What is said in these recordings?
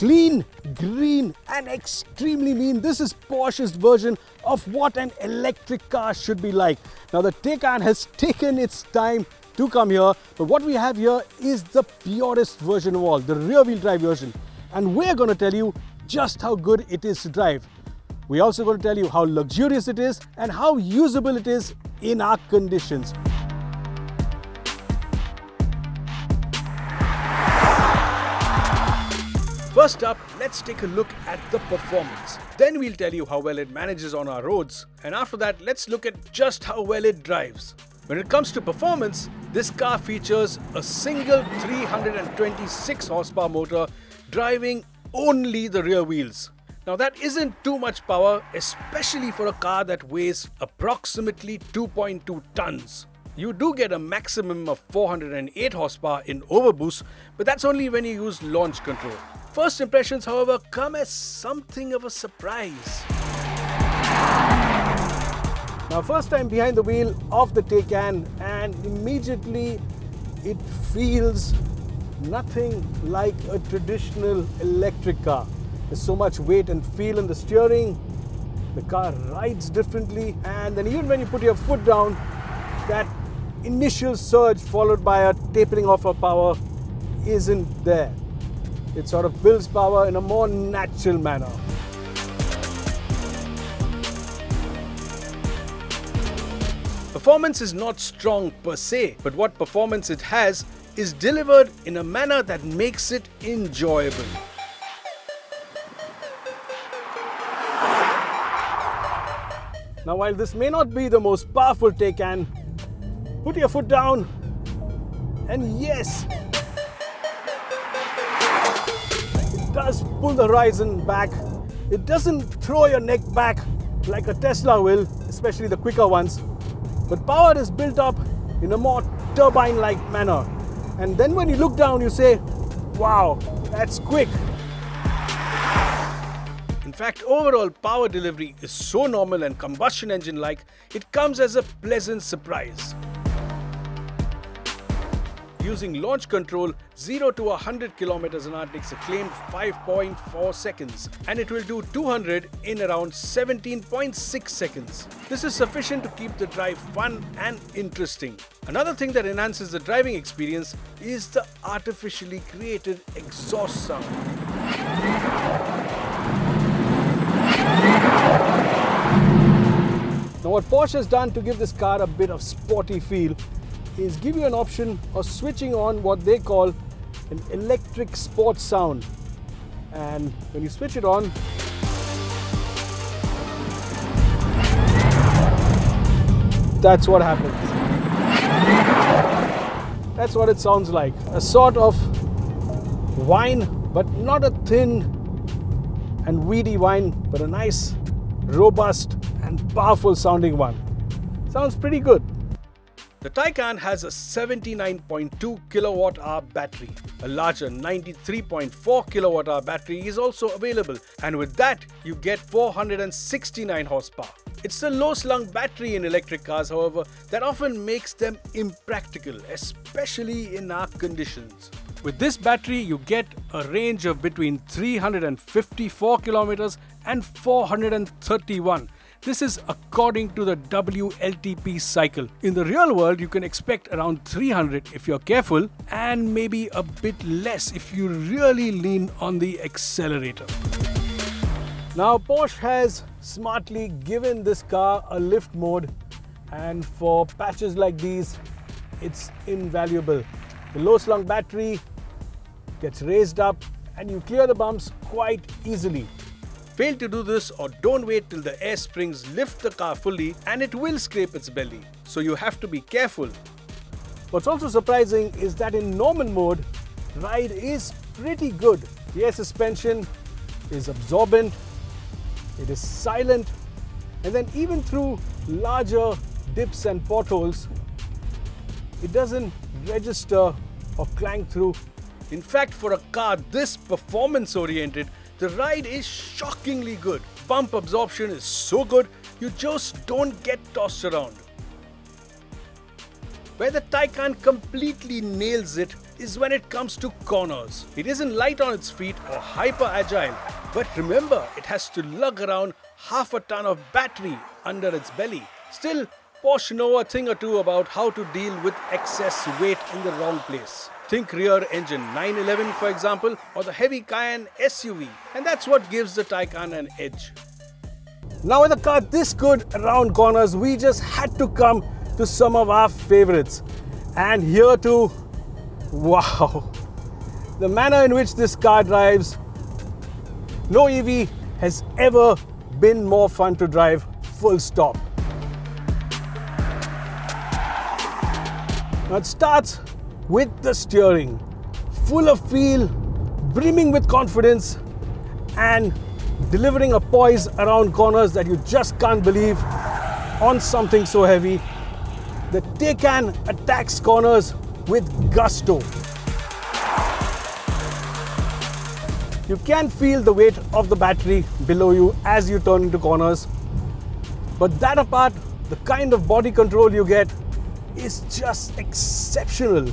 Clean, green and extremely mean. This is Porsche's version of what an electric car should be like. Now the Taycan has taken its time to come here, but what we have here is the purest version of all, the rear wheel drive version. And we're going to tell you just how good it is to drive. We're also going to tell you how luxurious it is and how usable it is in our conditions. First up, let's take a look at the performance. Then we'll tell you how well it manages on our roads. And after that, let's look at just how well it drives. When it comes to performance, this car features a single 326 horsepower motor driving only the rear wheels. Now that isn't too much power, especially for a car that weighs approximately 2.2 tons. You do get a maximum of 408 horsepower in overboost, but that's only when you use launch control. First impressions, however, come as something of a surprise. Now, first time behind the wheel of the Taycan, and immediately it feels nothing like a traditional electric car. There's so much weight and feel in the steering. The car rides differently, and then even when you put your foot down, that initial surge followed by a tapering off of power isn't there. It sort of builds power in a more natural manner. Performance is not strong per se, but what performance it has is delivered in a manner that makes it enjoyable. Now, while this may not be the most powerful Taycan, put your foot down, and yes, it does pull the horizon back. It doesn't throw your neck back like a Tesla will, especially the quicker ones. But power is built up in a more turbine-like manner. And then when you look down, you say, wow, that's quick. In fact, overall power delivery is so normal and combustion engine-like, it comes as a pleasant surprise. Using launch control, 0 to 100 km an hour takes a claimed 5.4 seconds, and it will do 200 in around 17.6 seconds. This is sufficient to keep the drive fun and interesting. Another thing that enhances the driving experience is the artificially created exhaust sound. Now, what Porsche has done to give this car a bit of sporty feel is give you an option of switching on what they call an electric sports sound. And when you switch it on, that's what happens. That's what it sounds like. A sort of whine, but not a thin and weedy whine, but a nice, robust and powerful sounding one. Sounds pretty good. The Taycan has a 79.2 kilowatt-hour battery. A larger 93.4 kilowatt-hour battery is also available, and with that you get 469 horsepower. It's the low-slung battery in electric cars, however, that often makes them impractical, especially in our conditions. With this battery, you get a range of between 354 kilometers and 431. This is according to the WLTP cycle. In the real world, you can expect around 300 if you're careful, and maybe a bit less if you really lean on the accelerator. Now, Porsche has smartly given this car a lift mode, and for patches like these, it's invaluable. The low-slung battery gets raised up and you clear the bumps quite easily. Fail to do this or don't wait till the air springs lift the car fully and it will scrape its belly. So you have to be careful. What's also surprising is that in normal mode, ride is pretty good. The air suspension is absorbent, it is silent, and then even through larger dips and potholes, it doesn't register or clank through. In fact, for a car this performance oriented, the ride is shockingly good. Bump absorption is so good, you just don't get tossed around. Where the Taycan completely nails it is when it comes to corners. It isn't light on its feet or hyper agile, but remember, it has to lug around half a ton of battery under its belly. Still, Porsche know a thing or two about how to deal with excess weight in the wrong place. Think rear engine 911 for example, or the heavy Cayenne SUV, and that's what gives the Taycan an edge. Now with a car this good around corners, we just had to come to some of our favorites. And here too, wow, the manner in which this car drives, no EV has ever been more fun to drive, full stop. Now it starts with the steering, full of feel, brimming with confidence, and delivering a poise around corners that you just can't believe on something so heavy. The Taycan attacks corners with gusto. You can feel the weight of the battery below you as you turn into corners. But that apart, the kind of body control you get is just exceptional.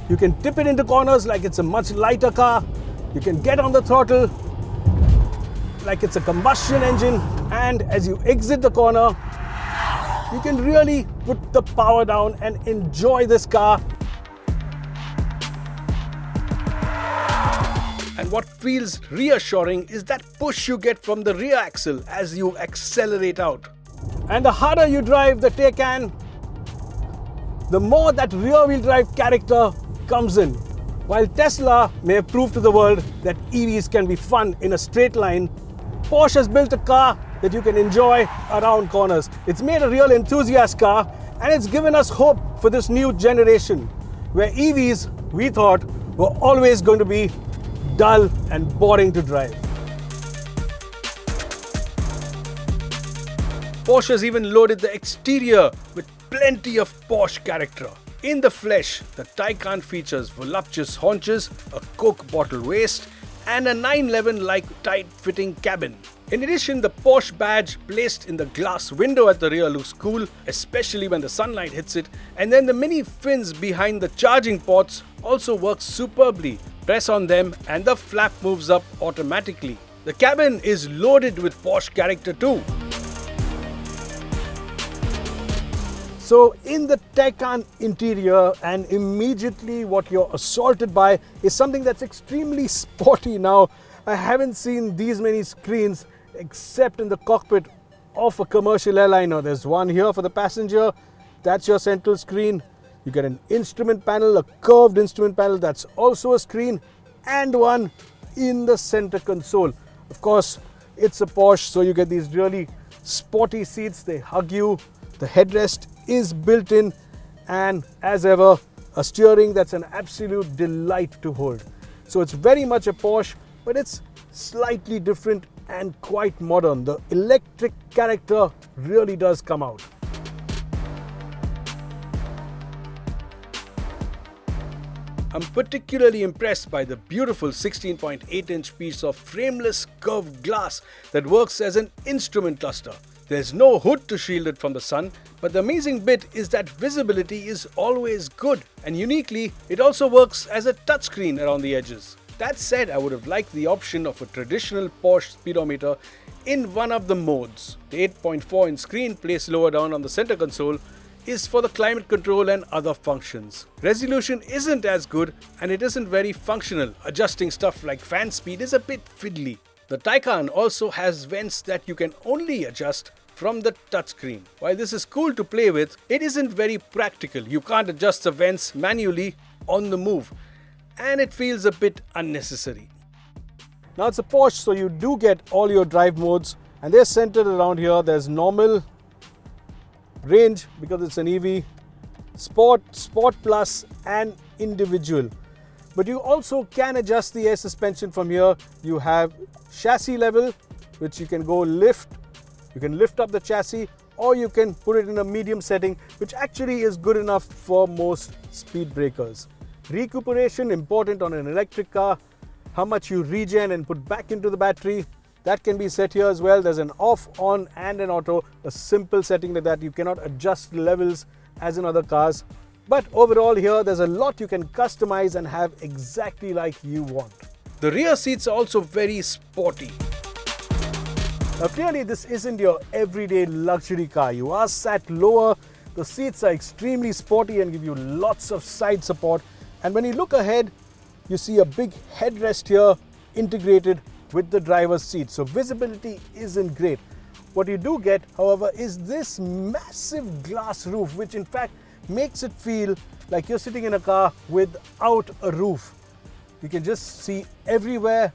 You can tip it into corners like it's a much lighter car. You can get on the throttle like it's a combustion engine. And as you exit the corner, you can really put the power down and enjoy this car. And what feels reassuring is that push you get from the rear axle as you accelerate out. And the harder you drive the Taycan, the more that rear-wheel drive character comes in. While Tesla may have proved to the world that EVs can be fun in a straight line, Porsche has built a car that you can enjoy around corners. It's made a real enthusiast car, and it's given us hope for this new generation, where EVs, we thought, were always going to be dull and boring to drive. Porsche has even loaded the exterior with plenty of Porsche character. In the flesh, the Taycan features voluptuous haunches, a Coke bottle waist, and a 911-like tight-fitting cabin. In addition, the Porsche badge placed in the glass window at the rear looks cool, especially when the sunlight hits it, and then the mini fins behind the charging ports also work superbly. Press on them and the flap moves up automatically. The cabin is loaded with Porsche character too. So in the Taycan interior, and immediately what you're assaulted by is something that's extremely sporty. Now, I haven't seen these many screens except in the cockpit of a commercial airliner. There's one here for the passenger, that's your central screen. You get an instrument panel, a curved instrument panel that's also a screen, and one in the center console. Of course, it's a Porsche, so you get these really sporty seats, they hug you. The headrest is built in, and as ever, a steering that's an absolute delight to hold. So it's very much a Porsche, but it's slightly different and quite modern. The electric character really does come out. I'm particularly impressed by the beautiful 16.8-inch piece of frameless curved glass that works as an instrument cluster. There's no hood to shield it from the sun, but the amazing bit is that visibility is always good, and uniquely, it also works as a touchscreen around the edges. That said, I would have liked the option of a traditional Porsche speedometer in one of the modes. The 8.4-inch screen placed lower down on the center console is for the climate control and other functions. Resolution isn't as good, and it isn't very functional. Adjusting stuff like fan speed is a bit fiddly. The Taycan also has vents that you can only adjust from the touchscreen. While this is cool to play with, it isn't very practical. You can't adjust the vents manually on the move, and it feels a bit unnecessary. Now it's a Porsche, so you do get all your drive modes, and they're centered around here. There's normal, range because it's an EV, sport, sport plus, and individual. But you also can adjust the air suspension from here. You have chassis level, which you can go lift. You can lift up the chassis, or you can put it in a medium setting, which actually is good enough for most speed breakers. Recuperation, important on an electric car. How much you regen and put back into the battery, that can be set here as well. There's an off, on, and an auto. A simple setting like that. You cannot adjust levels as in other cars. But overall here, there's a lot you can customize and have exactly like you want. The rear seats are also very sporty. Now clearly this isn't your everyday luxury car. You are sat lower, the seats are extremely sporty and give you lots of side support. And when you look ahead, you see a big headrest here integrated with the driver's seat. So visibility isn't great. What you do get, however, is this massive glass roof, which in fact makes it feel like you're sitting in a car without a roof. You can just see everywhere,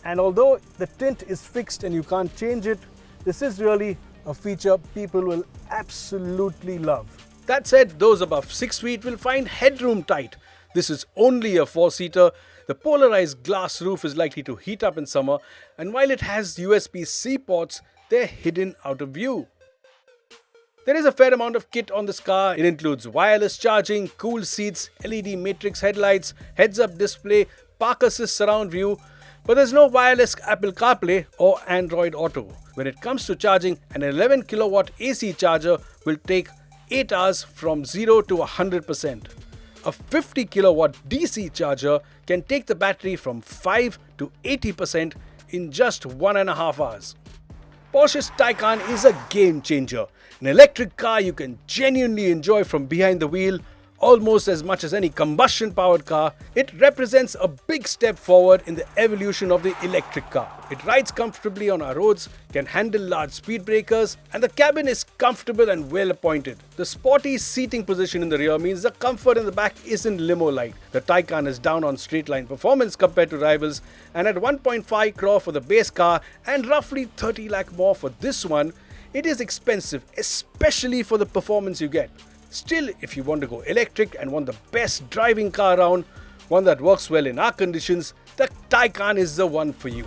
and although the tint is fixed and you can't change it, this is really a feature people will absolutely love. That said, those above 6 feet will find headroom tight. This is only a 4-seater. The polarized glass roof is likely to heat up in summer, and while it has USB-C ports, they're hidden out of view. There is a fair amount of kit on this car. It includes wireless charging, cooled seats, LED matrix headlights, heads-up display, park assist surround view, but there's no wireless Apple CarPlay or Android Auto. When it comes to charging, an 11 kilowatt AC charger will take 8 hours from 0 to 100%. A 50 kilowatt DC charger can take the battery from 5 to 80% in just 1.5 hours. Porsche's Taycan is a game changer. An electric car you can genuinely enjoy from behind the wheel, almost as much as any combustion-powered car. It represents a big step forward in the evolution of the electric car. It rides comfortably on our roads, can handle large speed breakers, and the cabin is comfortable and well appointed. The sporty seating position in the rear means the comfort in the back isn't limo-like. The Taycan is down on straight-line performance compared to rivals, and at 1.5 crore for the base car and roughly 30 lakh more for this one, it is expensive, especially for the performance you get. Still, if you want to go electric and want the best driving car around, one that works well in our conditions, the Taycan is the one for you.